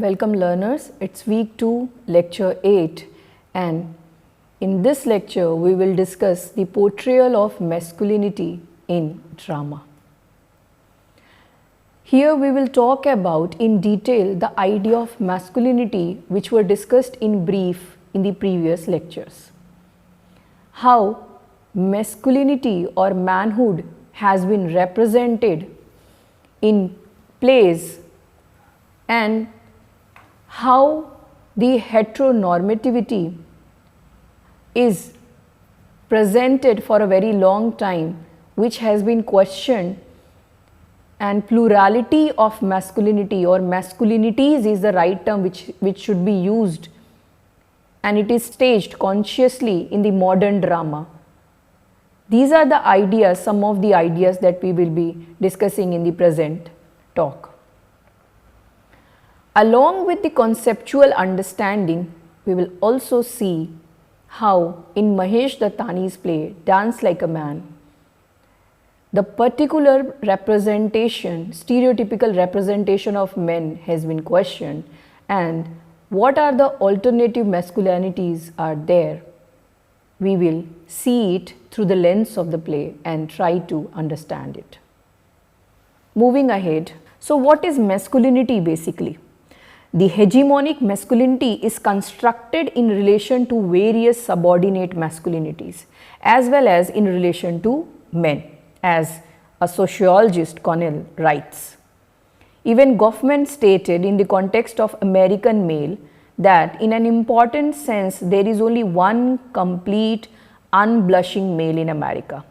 Welcome learners, it's week 2, lecture 8, and in this lecture we will discuss the portrayal of masculinity in drama. Here we will talk about in detail the idea of masculinity which were discussed in brief in the previous lectures. How masculinity or manhood has been represented in plays and how the heteronormativity is presented for a very long time, which has been questioned, and plurality of masculinity or masculinities is the right term which should be used, and it is staged consciously in the modern drama. These are the ideas, some of the ideas that we will be discussing in the present talk. Along with the conceptual understanding, we will also see how in Mahesh Dattani's play Dance Like a Man, the particular representation, stereotypical representation of men has been questioned, and what are the alternative masculinities are there. We will see it through the lens of the play and try to understand it. Moving ahead, so what is masculinity basically? The hegemonic masculinity is constructed in relation to various subordinate masculinities as well as in relation to men, as a sociologist Connell writes. Even Goffman stated in the context of American male that in an important sense there is only one complete unblushing male in America,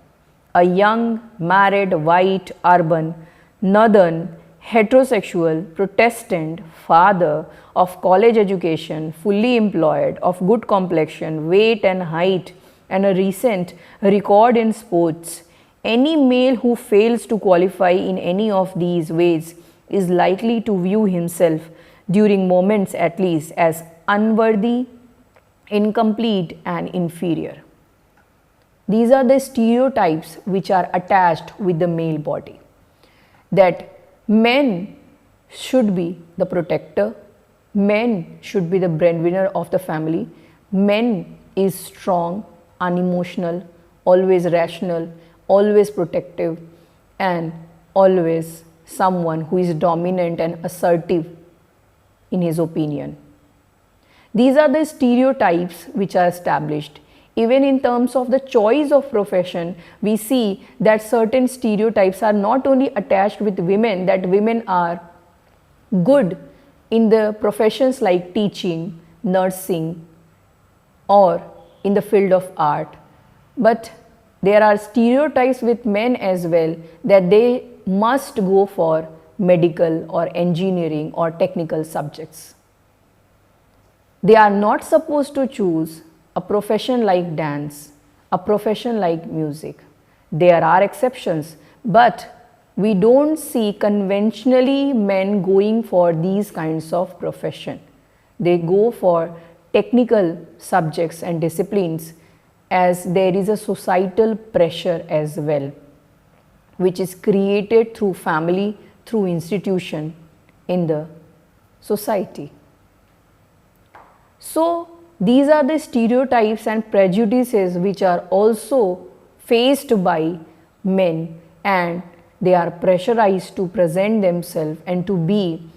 a young, married, white, urban, northern, heterosexual, Protestant, father of college education, fully employed, of good complexion, weight and height, and a recent record in sports. Any male who fails to qualify in any of these ways is likely to view himself, during moments at least, as unworthy, incomplete, and inferior. These are the stereotypes which are attached with the male body, that men should be the protector, men should be the breadwinner of the family, men is strong, unemotional, always rational, always protective, and always someone who is dominant and assertive in his opinion. These are the stereotypes which are established. Even in terms of the choice of profession, we see that certain stereotypes are not only attached with women, that women are good in the professions like teaching, nursing, or in the field of art, but there are stereotypes with men as well, that they must go for medical or engineering or technical subjects. They are not supposed to choose a profession like dance, a profession like music. There are exceptions, but we don't see conventionally men going for these kinds of profession. They go for technical subjects and disciplines, as there is a societal pressure as well, which is created through family, through institution in the society. So these are the stereotypes and prejudices which are also faced by men, and they are pressurized to present themselves and to be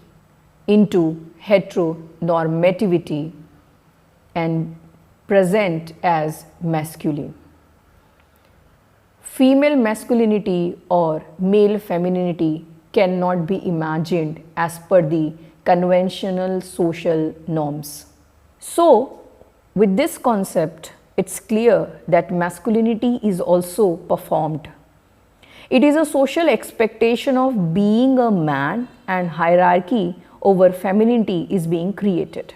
into heteronormativity and present as masculine. Female masculinity or male femininity cannot be imagined as per the conventional social norms. So, with this concept, it's clear that masculinity is also performed. It is a social expectation of being a man, and hierarchy over femininity is being created.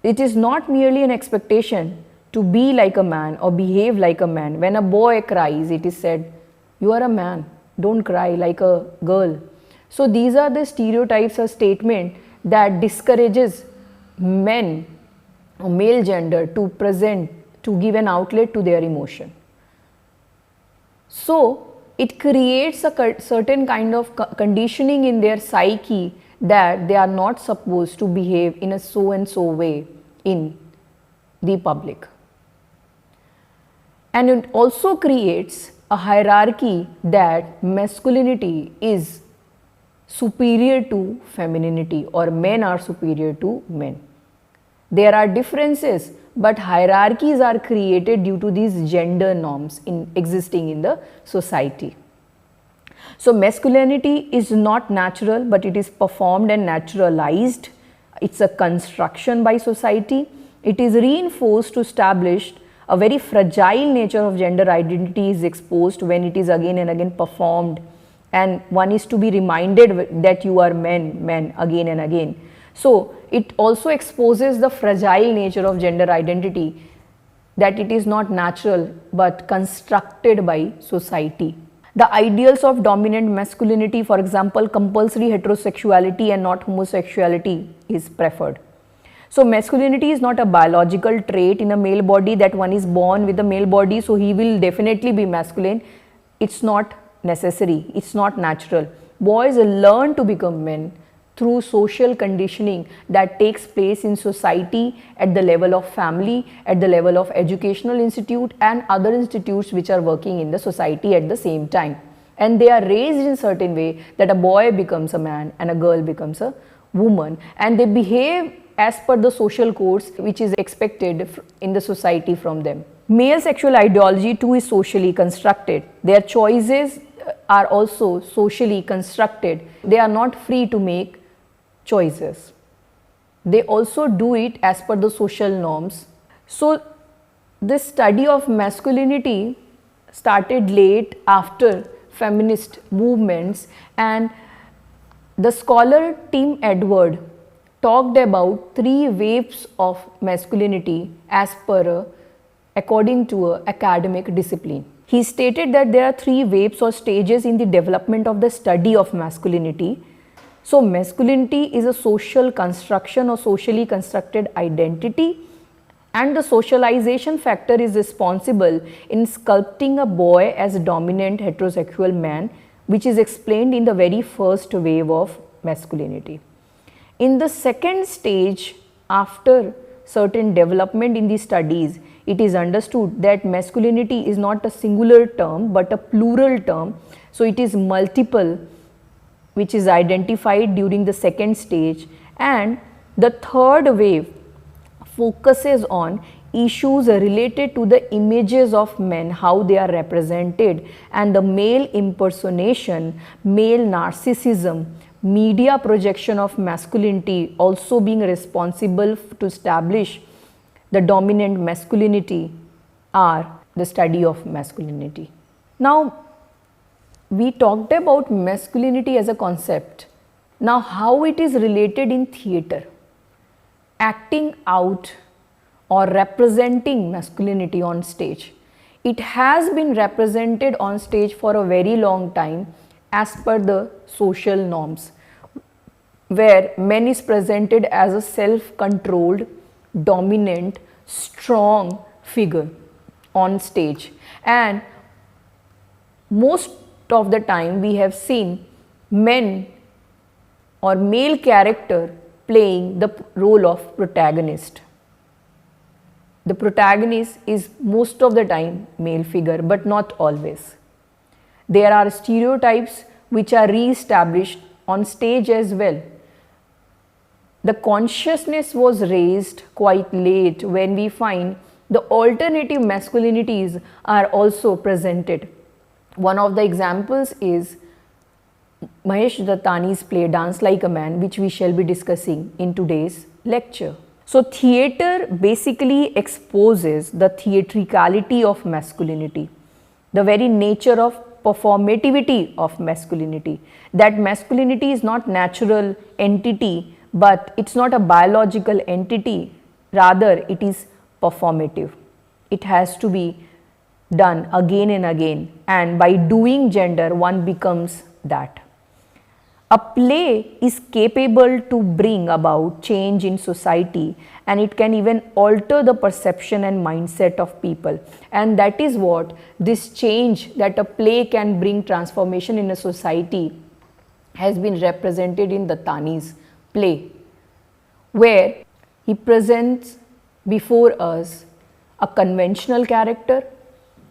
It is not merely an expectation to be like a man or behave like a man. When a boy cries, it is said, "You are a man, don't cry like a girl." So these are the stereotypes or statement that discourages men or male gender to present, to give an outlet to their emotion. So it creates a certain kind of conditioning in their psyche that they are not supposed to behave in a so and so way in the public. And it also creates a hierarchy that masculinity is superior to femininity, or men are superior to men. There are differences, but hierarchies are created due to these gender norms existing in the society. So masculinity is not natural, but it is performed and naturalized. It's a construction by society. It is reinforced to establish a very fragile nature of gender identity is exposed when it is again and again performed, and one is to be reminded that you are men again and again. So it also exposes the fragile nature of gender identity, that it is not natural but constructed by society. The ideals of dominant masculinity, for example, compulsory heterosexuality and not homosexuality is preferred. So masculinity is not a biological trait in a male body that one is born with a male body, so he will definitely be masculine. It's not necessary, it's not natural. Boys learn to become men through social conditioning that takes place in society at the level of family, at the level of educational institute and other institutes which are working in the society at the same time. And they are raised in certain way that a boy becomes a man and a girl becomes a woman, and they behave as per the social codes which is expected in the society from them. Male sexual ideology too is socially constructed. Their choices are also socially constructed. They are not free to make choices. They also do it as per the social norms. So this study of masculinity started late after feminist movements, and the scholar Tim Edward talked about 3 waves of masculinity according to an academic discipline. He stated that there are 3 waves or stages in the development of the study of masculinity. So masculinity is a social construction or socially constructed identity, and the socialization factor is responsible in sculpting a boy as a dominant heterosexual man, which is explained in the very first wave of masculinity. In the second stage, after certain development in the studies, it is understood that masculinity is not a singular term but a plural term. So it is multiple, which is identified during the second stage, and the third wave focuses on issues related to the images of men, how they are represented, and the male impersonation, male narcissism, media projection of masculinity also being responsible to establish the dominant masculinity are the study of masculinity. Now, we talked about masculinity as a concept. Now, how it is related in theatre, acting out or representing masculinity on stage. It has been represented on stage for a very long time as per the social norms, where man is presented as a self-controlled, dominant, strong figure on stage, and most of the time we have seen men or male character playing the role of protagonist. The protagonist is most of the time male figure, but not always. There are stereotypes which are re-established on stage as well. The consciousness was raised quite late when we find the alternative masculinities are also presented. One of the examples is Mahesh Dattani's play Dance Like a Man, which we shall be discussing in today's lecture. So theatre basically exposes the theatricality of masculinity, the very nature of performativity of masculinity, that masculinity is not natural entity, but it's not a biological entity, rather it is performative. It has to be done again and again, and by doing gender one becomes that. A play is capable to bring about change in society, and it can even alter the perception and mindset of people, and that is what this change that a play can bring transformation in a society has been represented in the Tani's play, where he presents before us a conventional character,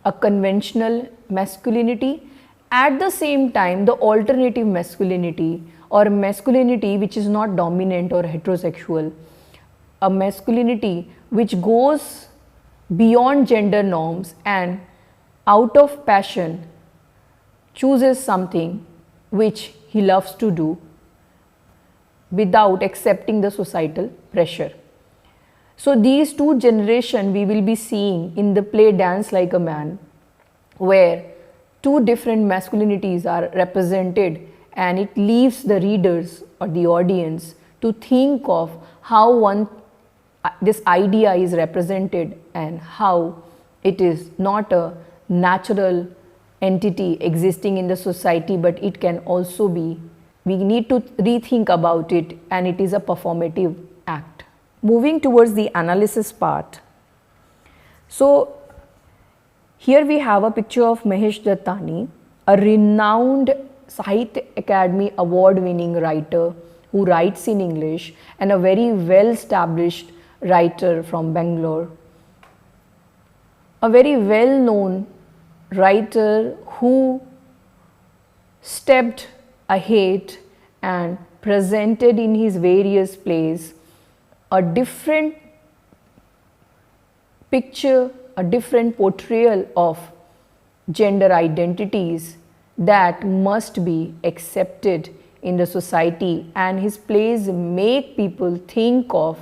a conventional masculinity, at the same time the alternative masculinity, or masculinity which is not dominant or heterosexual, a masculinity which goes beyond gender norms and out of passion chooses something which he loves to do without accepting the societal pressure. So these two generations we will be seeing in the play Dance Like a Man, where two different masculinities are represented, and it leaves the readers or the audience to think of how this idea is represented and how it is not a natural entity existing in the society, but it can also be, we need to rethink about it, and it is a performative act. Moving towards the analysis part. So here we have a picture of Mahesh Dattani, a renowned Sahitya Academy award winning writer who writes in English, and a very well established writer from Bangalore. A very well known writer who stepped ahead and presented in his various plays a different picture, a different portrayal of gender identities that must be accepted in the society, and his plays make people think of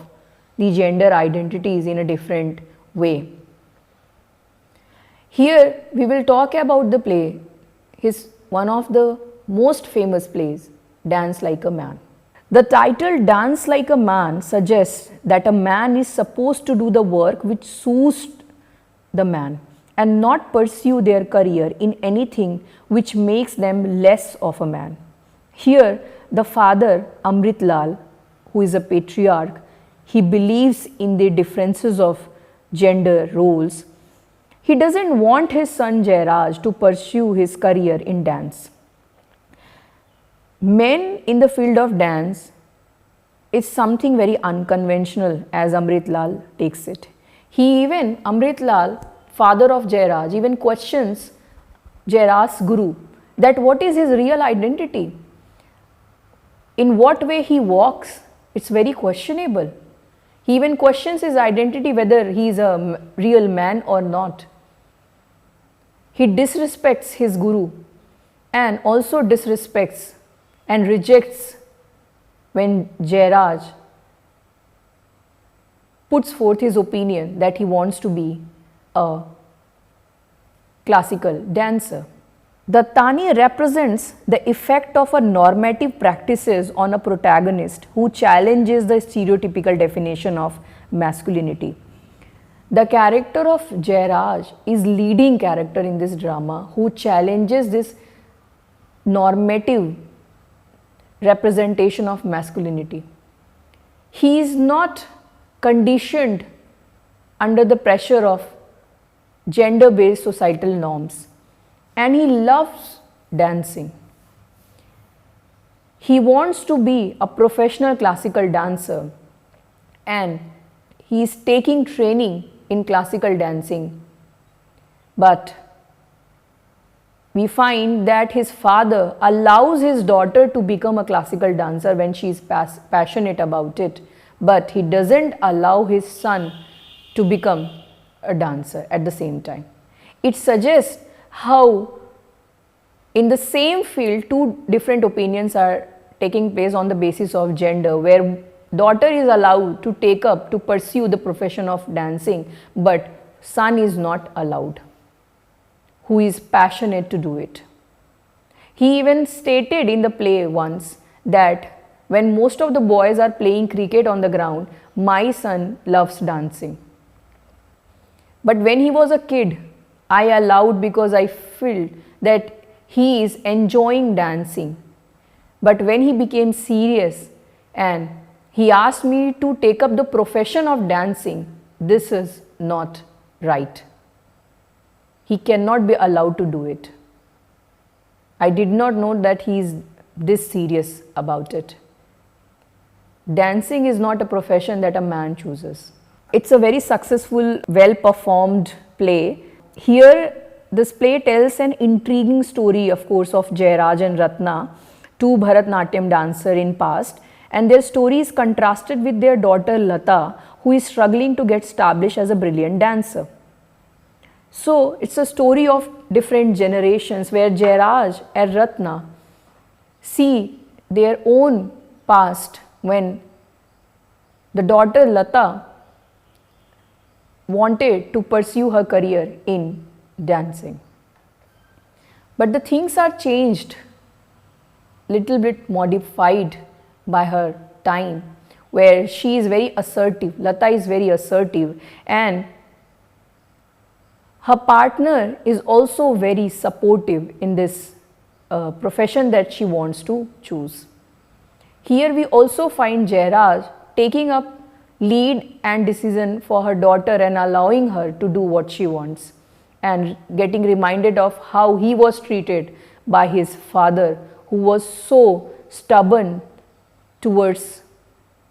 the gender identities in a different way. Here we will talk about the play, one of the most famous plays, Dance Like a Man. The title Dance Like a Man suggests that a man is supposed to do the work which suits the man and not pursue their career in anything which makes them less of a man. Here the father Amrit Lal, who is a patriarch, he believes in the differences of gender roles. He doesn't want his son Jairaj to pursue his career in dance. Men in the field of dance is something very unconventional, as Amrit Lal takes it. Amrit Lal, father of Jairaj, even questions Jairaj's guru that what is his real identity? In what way he walks, it's very questionable. He even questions his identity, whether he is a real man or not. He disrespects his guru and also disrespects and rejects when Jairaj puts forth his opinion that he wants to be a classical dancer. The Tani represents the effect of a normative practices on a protagonist who challenges the stereotypical definition of masculinity. The character of Jairaj is leading character in this drama who challenges this normative representation of masculinity. He is not conditioned under the pressure of gender-based societal norms, and he loves dancing. He wants to be a professional classical dancer, and he is taking training in classical dancing. But we find that his father allows his daughter to become a classical dancer when she is passionate about it, but he doesn't allow his son to become a dancer at the same time. It suggests how in the same field two different opinions are taking place on the basis of gender, where daughter is allowed to pursue the profession of dancing, but son is not allowed, who is passionate to do it. He even stated in the play once that when most of the boys are playing cricket on the ground, my son loves dancing. But when he was a kid, I allowed because I felt that he is enjoying dancing. But when he became serious and he asked me to take up the profession of dancing, this is not right. He cannot be allowed to do it. I did not know that he is this serious about it. Dancing is not a profession that a man chooses. It's a very successful, well-performed play. Here, this play tells an intriguing story, of course, of Jairaj and Ratna, two Bharatnatyam dancers in past, and their story is contrasted with their daughter Lata, who is struggling to get established as a brilliant dancer. So, it's a story of different generations where Jairaj and Ratna see their own past when the daughter Lata wanted to pursue her career in dancing. But the things are changed, little bit modified by her time, where she is very assertive, Lata is very assertive, and her partner is also very supportive in this profession that she wants to choose. Here we also find Jairaj taking up lead and decision for her daughter and allowing her to do what she wants, and getting reminded of how he was treated by his father, who was so stubborn towards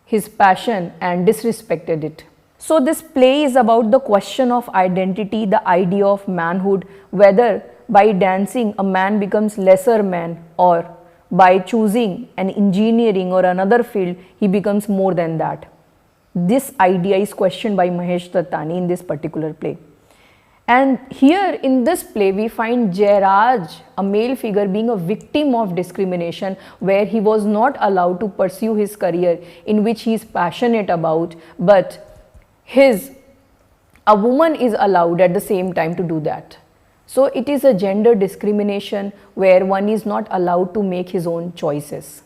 his passion and disrespected it. So this play is about the question of identity, the idea of manhood, whether by dancing a man becomes lesser man, or by choosing an engineering or another field he becomes more than that. This idea is questioned by Mahesh Dattani in this particular play. And here in this play we find Jairaj, a male figure, being a victim of discrimination, where he was not allowed to pursue his career in which he is passionate about, but a woman is allowed at the same time to do that. So it is a gender discrimination where one is not allowed to make his own choices.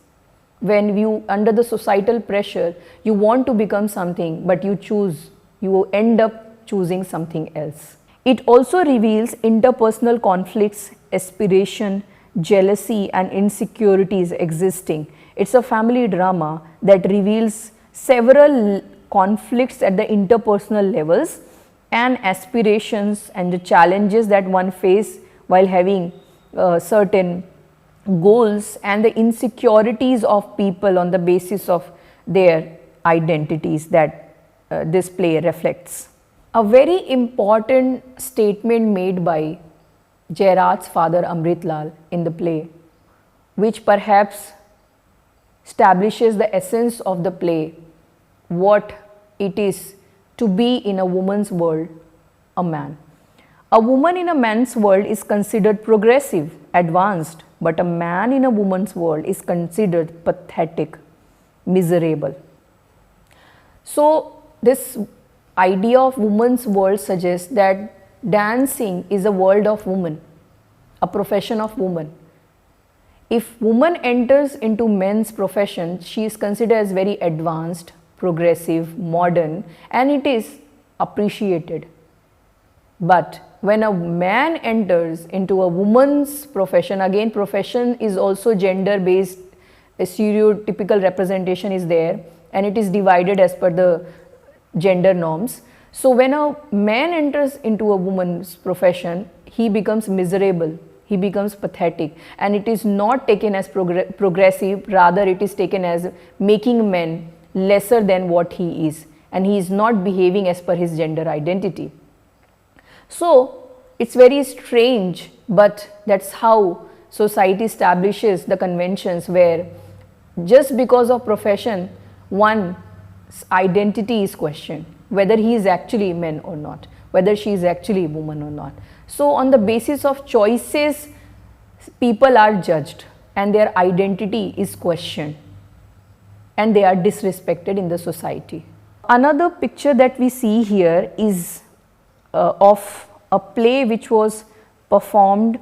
When you, under the societal pressure, you want to become something, but you end up choosing something else. It also reveals interpersonal conflicts, aspiration, jealousy and insecurities existing. It's a family drama that reveals several conflicts at the interpersonal levels and aspirations and the challenges that one face while having certain goals, and the insecurities of people on the basis of their identities that this play reflects. A very important statement made by Jairaj's father Amritlal in the play, which perhaps establishes the essence of the play, what it is to be in a woman's world, a man. A woman in a man's world is considered progressive, advanced, but a man in a woman's world is considered pathetic, miserable. So this idea of woman's world suggests that dancing is a world of woman, a profession of woman. If woman enters into men's profession, she is considered as very advanced, progressive, modern, and it is appreciated. But when a man enters into a woman's profession, again profession is also gender based, a stereotypical representation is there, and it is divided as per the gender norms. So when a man enters into a woman's profession, he becomes miserable, he becomes pathetic, and it is not taken as progressive, rather it is taken as making men lesser than what he is, and he is not behaving as per his gender identity. So it's very strange, but that's how society establishes the conventions, where just because of profession one's identity is questioned, whether he is actually man or not, whether she is actually woman or not. So on the basis of choices, people are judged and their identity is questioned, and they are disrespected in the society. Another picture that we see here is of a play which was performed,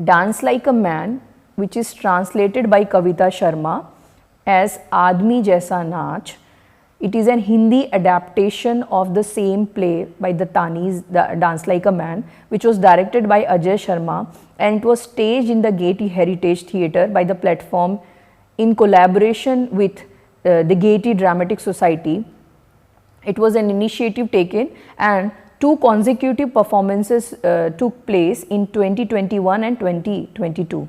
Dance Like a Man, which is translated by Kavita Sharma as Aadmi Jaisa Naach. It is an Hindi adaptation of the same play by the Tanis, the Dance Like a Man, which was directed by Ajay Sharma, and it was staged in the Gaiety Heritage Theatre by the platform in collaboration with the Gaiety Dramatic Society. It was an initiative taken, and 2 consecutive performances took place in 2021 and 2022.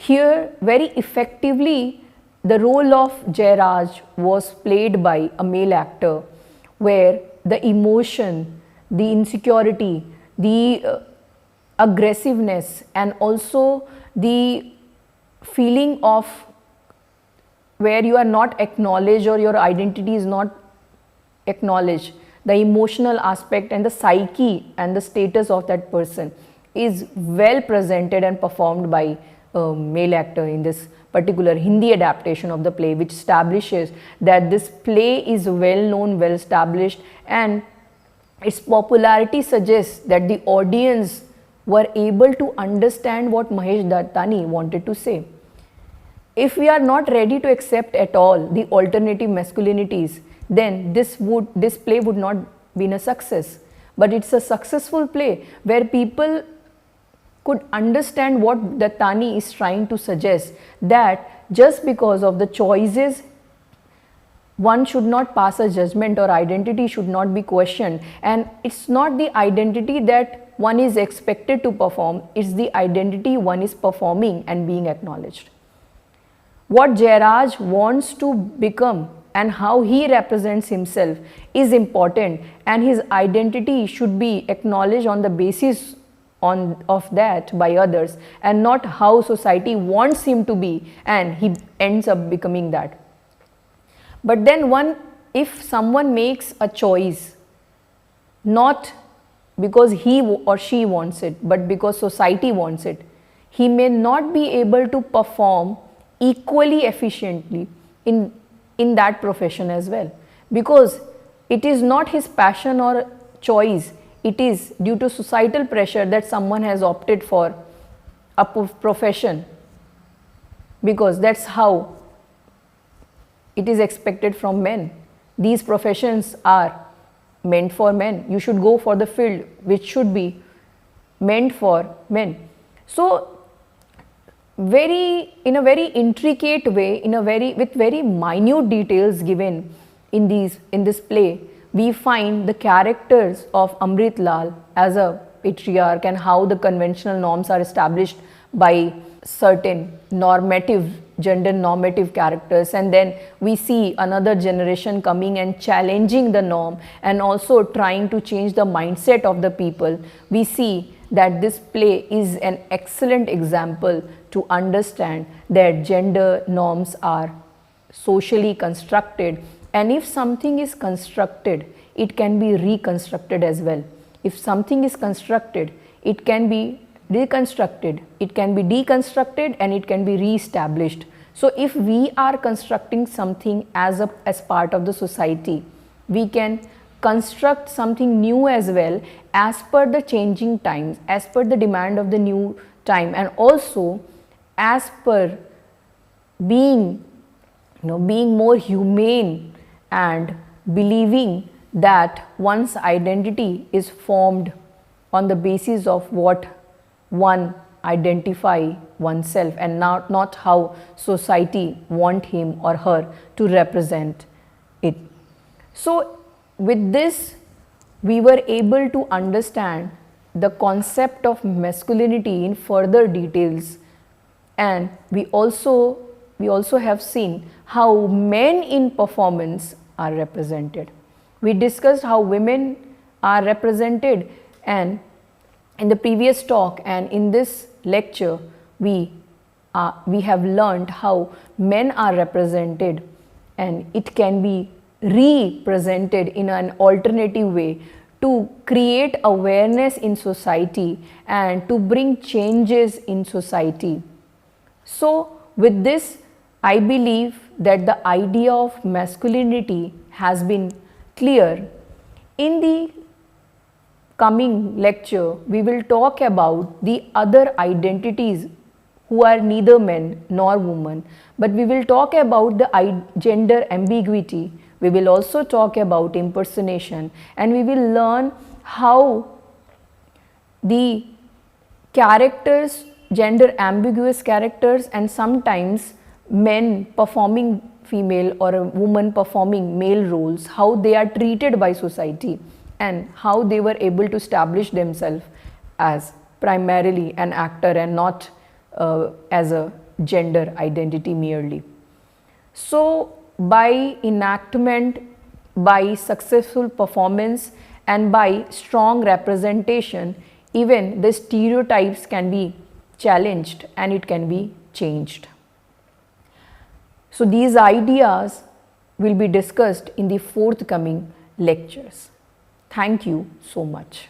Here, very effectively, the role of Jairaj was played by a male actor, where the emotion, the insecurity, the aggressiveness, and also the feeling of where you are not acknowledged or your identity is not acknowledged, the emotional aspect and the psyche and the status of that person is well presented and performed by a male actor in this particular Hindi adaptation of the play, which establishes that this play is well known, well established, and its popularity suggests that the audience were able to understand what Mahesh Dattani wanted to say. If we are not ready to accept at all the alternative masculinities, then this play would not be a success. But it's a successful play where people could understand what Dattani is trying to suggest, that just because of the choices, one should not pass a judgment or identity should not be questioned, and it's not the identity that one is expected to perform, it's the identity one is performing and being acknowledged. What Jairaj wants to become and how he represents himself is important, and his identity should be acknowledged on the basis of that by others, and not how society wants him to be and he ends up becoming that. But then if someone makes a choice not because he or she wants it, but because society wants it, he may not be able to perform equally efficiently in that profession as well, because it is not his passion or choice, it is due to societal pressure that someone has opted for a profession, because that's how it is expected from men. These professions are meant for men. You should go for the field which should be meant for men. So in a very intricate way, with very minute details given in this play, we find the characters of Amrit Lal as a patriarch and how the conventional norms are established by certain gender normative characters, and then we see another generation coming and challenging the norm and also trying to change the mindset of the people. We see that this play is an excellent example to understand that gender norms are socially constructed, and if something is constructed, it can be reconstructed as well. If something is constructed, it can be reconstructed, it can be deconstructed, and it can be re-established. So if we are constructing something as part of the society, we can construct something new as well, as per the changing times, as per the demand of the new time, and also as per being more humane and believing that one's identity is formed on the basis of what one identify oneself, and not how society want him or her to represent it. So with this, we were able to understand the concept of masculinity in further details, and we also have seen how men in performance are represented. We discussed how women are represented, and in the previous talk and in this lecture, we have learned how men are represented, and it can be represented in an alternative way to create awareness in society and to bring changes in society. So with this, I believe that the idea of masculinity has been clear. In the coming lecture, we will talk about the other identities who are neither men nor women, but we will talk about the gender ambiguity. We will also talk about impersonation, and we will learn how the characters, gender ambiguous characters, and sometimes men performing female or a woman performing male roles, how they are treated by society and how they were able to establish themselves as primarily an actor and not as a gender identity merely. So, by enactment, by successful performance, and by strong representation, even the stereotypes can be challenged and it can be changed. So, these ideas will be discussed in the forthcoming lectures. Thank you so much.